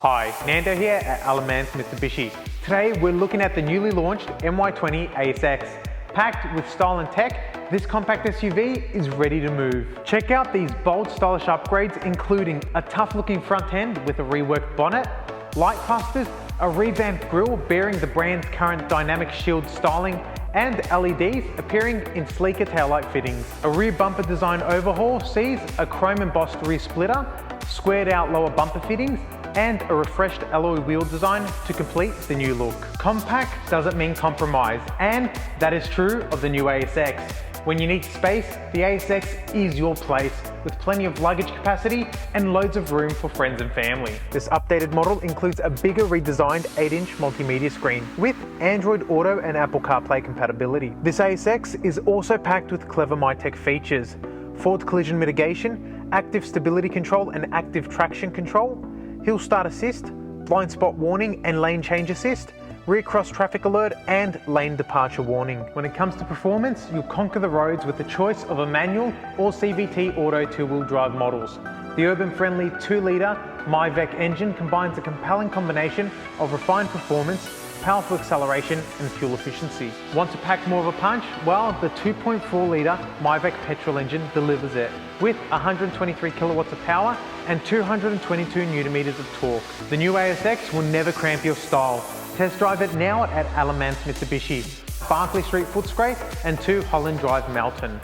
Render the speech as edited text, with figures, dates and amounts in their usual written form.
Hi, Nando here at Mance Mitsubishi. Today we're looking at the newly launched MY20 ASX. Packed with style and tech, this compact SUV is ready to move. Check out these bold stylish upgrades, including a tough looking front end with a reworked bonnet, light clusters, a revamped grille bearing the brand's current dynamic shield styling, and LEDs appearing in sleeker taillight fittings. A rear bumper design overhaul sees a chrome embossed rear splitter, squared out lower bumper fittings, and a refreshed alloy wheel design to complete the new look. Compact doesn't mean compromise, and that is true of the new ASX. When you need space, the ASX is your place, with plenty of luggage capacity and loads of room for friends and family. This updated model includes a bigger redesigned 8-inch multimedia screen with Android Auto and Apple CarPlay compatibility. This ASX is also packed with clever MITEC features: forward collision mitigation, active stability control and active traction control, hill start assist, blind spot warning and lane change assist, rear cross traffic alert and lane departure warning. When it comes to performance, you'll conquer the roads with the choice of a manual or CVT auto two-wheel drive models. The urban-friendly 2-litre MIVEC engine combines a compelling combination of refined performance, powerful acceleration and fuel efficiency. Want to pack more of a punch? Well, the 2.4-litre MIVEC petrol engine delivers it, with 123 kilowatts of power and 222 Nm of torque. The new ASX will never cramp your style. Test drive it now at Mance Mitsubishi, Barclay Street Footscray and 2 Holland Drive Melton.